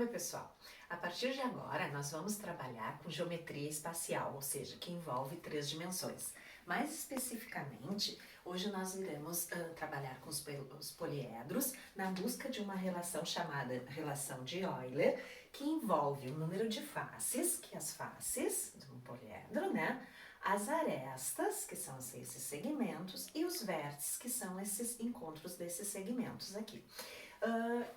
Oi, pessoal! A partir de agora, nós vamos trabalhar com geometria espacial, ou seja, que envolve 3 dimensões. Mais especificamente, hoje nós iremos trabalhar com os poliedros na busca de uma relação chamada relação de Euler, que envolve o número de faces, que é as faces de um poliedro, né? As arestas, que são esses segmentos, e os vértices, que são esses encontros desses segmentos aqui.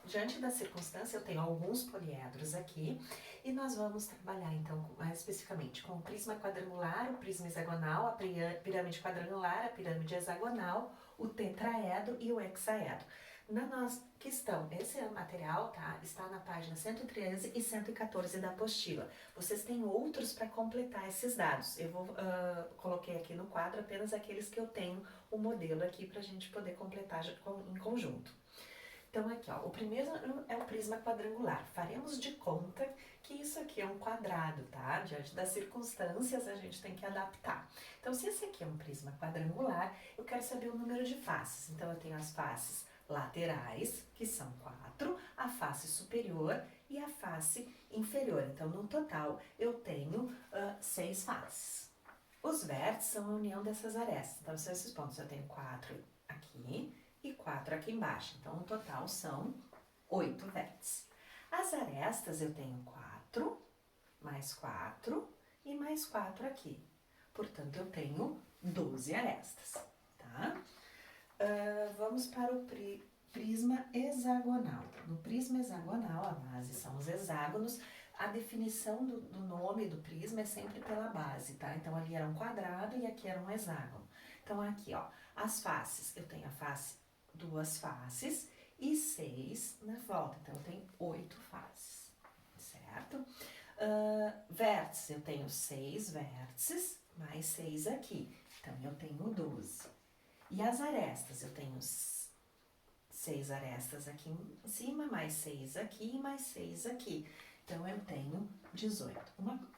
Diante da circunstância, eu tenho alguns poliedros aqui e nós vamos trabalhar então mais especificamente com o prisma quadrangular, o prisma hexagonal, a pirâmide quadrangular, a pirâmide hexagonal, o tetraedro e o hexaedro. Na nossa questão, esse material está na página 113 e 114 da apostila. Vocês têm outros para completar esses dados. Eu coloquei aqui no quadro apenas aqueles que eu tenho o modelo aqui para a gente poder completar em conjunto. Então aqui, ó, o primeiro é o prisma quadrangular. Faremos de conta que isso aqui é um quadrado, tá? Diante das circunstâncias, a gente tem que adaptar. Então, se esse aqui é um prisma quadrangular, eu quero saber o número de faces. Então, eu tenho as faces laterais, que são 4, a face superior e a face inferior. Então, no total, eu tenho 6 faces. Os vértices são a união dessas arestas. Então, são esses pontos. Eu tenho 4 aqui e 4 aqui embaixo. Então, no total são 8 vértices. As arestas eu tenho 4, mais 4 e mais 4 aqui. Portanto, eu tenho 12 arestas, tá? Vamos para o prisma hexagonal. No prisma hexagonal, a base são os hexágonos. A definição do nome do prisma é sempre pela base, tá? Então, ali era um quadrado e aqui era um hexágono. Então, aqui, ó, as faces, eu tenho a face, 2 faces e 6 na volta. Então, eu tenho 8 faces, certo? Vértices, eu tenho 6 vértices, mais 6 aqui. Então, eu tenho 12. E as arestas, eu tenho 6 arestas aqui em cima, mais 6 aqui e mais 6 aqui. Então, eu tenho 18.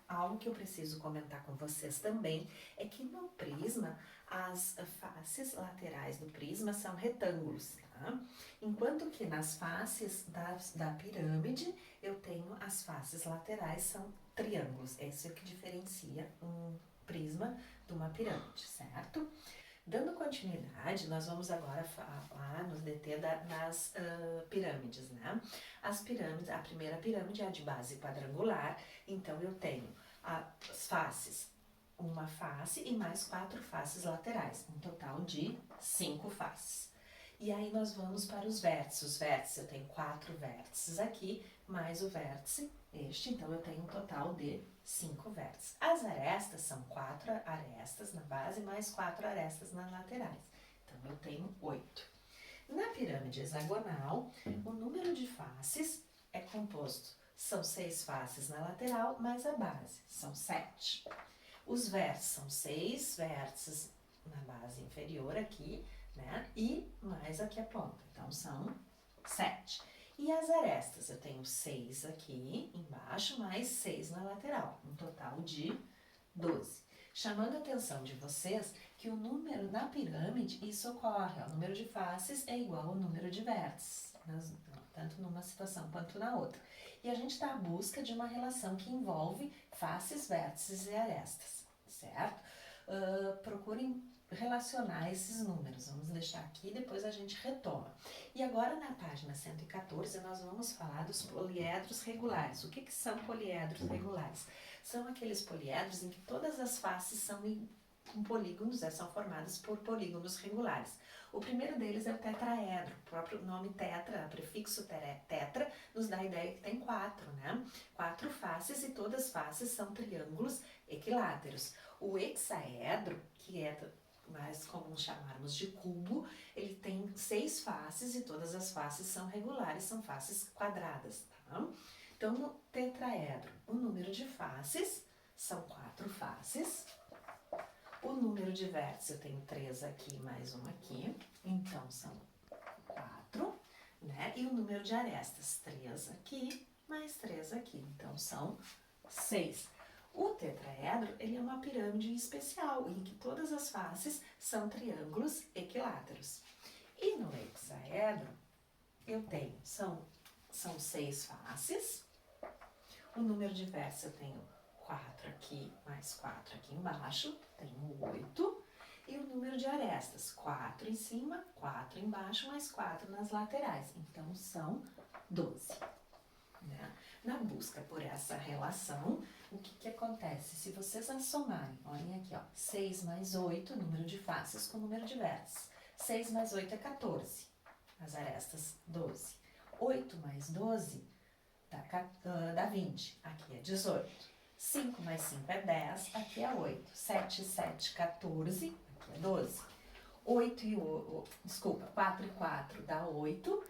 Algo que eu preciso comentar com vocês também é que no prisma, as faces laterais do prisma são retângulos, tá? Enquanto que nas faces da pirâmide, eu tenho as faces laterais são triângulos. Isso é o que diferencia um prisma de uma pirâmide, certo? Dando continuidade, nós vamos agora falar, nos deter nas pirâmides, né? As pirâmides, a primeira pirâmide é a de base quadrangular, então eu tenho as faces, uma face e mais 4 faces laterais, um total de 5 faces. E aí nós vamos para os vértices. Os vértices, eu tenho 4 vértices aqui, mais o vértice este, então eu tenho um total de 5 vértices. As arestas são 4 arestas na base, mais 4 arestas nas laterais. Então eu tenho 8. Na pirâmide hexagonal, o número de faces é composto, são 6 faces na lateral, mais a base, são 7. Os vértices são 6 vértices na base inferior aqui, né? E mais aqui a ponta. Então, são 7. E as arestas, eu tenho 6 aqui embaixo, mais 6 na lateral. Um total de 12. Chamando a atenção de vocês que o número na pirâmide, isso ocorre. O número de faces é igual ao número de vértices, tanto numa situação quanto na outra. E a gente está à busca de uma relação que envolve faces, vértices e arestas, certo? Procurem relacionar esses números. Vamos deixar aqui, depois a gente retoma. E agora na página 114 nós vamos falar dos poliedros regulares. O que são poliedros regulares? São aqueles poliedros em que todas as faces são com polígonos, são formadas por polígonos regulares. O primeiro deles é o tetraedro. O próprio nome tetra, o prefixo tetra, nos dá a ideia que tem 4, né? 4 faces e todas as faces são triângulos equiláteros. O hexaedro, que é mais comum chamarmos de cubo, ele tem 6 faces e todas as faces são regulares, são faces quadradas, tá? Então, no tetraedro, o número de faces são 4 faces. O número de vértices, eu tenho 3 aqui mais um aqui, então são 4, né? E o número de arestas, 3 aqui mais 3 aqui, então são 6. O tetraedro, ele é uma pirâmide especial, em que todas as faces são triângulos equiláteros. E no hexaedro, eu tenho, são 6 faces, O número de vértices eu tenho 4 aqui, mais 4 aqui embaixo, tenho 8. E o número de arestas, 4 em cima, 4 embaixo, mais 4 nas laterais. Então, são 12. Né? Na busca por essa relação, o que acontece? Se vocês somarem, olhem aqui, ó, 6 mais 8, número de faces com número de vértices. 6 mais 8 é 14, as arestas 12. 8 mais 12 dá 20, aqui é 18. 5 mais 5 é 10, aqui é 8. 7, 7, 14, aqui é 12. 4 e 4 dá 8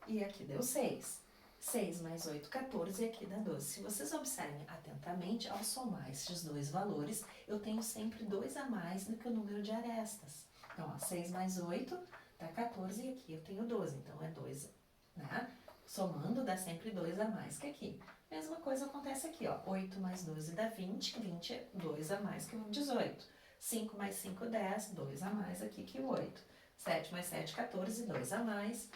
e aqui deu 6. 6 mais 8, 14 e aqui dá 12. Se vocês observem atentamente, ao somar esses dois valores, eu tenho sempre 2 a mais do que o número de arestas. Então, ó, 6 mais 8 dá 14 e aqui eu tenho 12, então é 2, né? Somando dá sempre 2 a mais que aqui. Mesma coisa acontece aqui, ó. 8 mais 12 dá 20, 20 é 2 a mais que o 18. 5 mais 5, 10, 2 a mais aqui que o 8. 7 mais 7, 14, 2 a mais.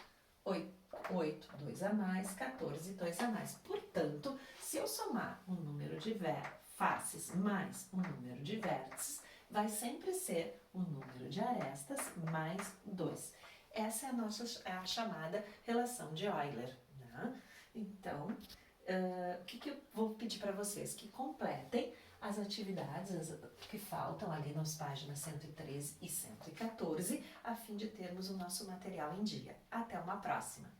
8, 2 a mais, 14, 2 a mais. Portanto, se eu somar um número de faces mais um número de vértices, vai sempre ser um número de arestas mais 2. Essa é a chamada relação de Euler. Né? Então, o que eu vou pedir para vocês? Que completem as atividades que faltam ali nas páginas 113 e 114, a fim de termos o nosso material em dia. Até uma próxima!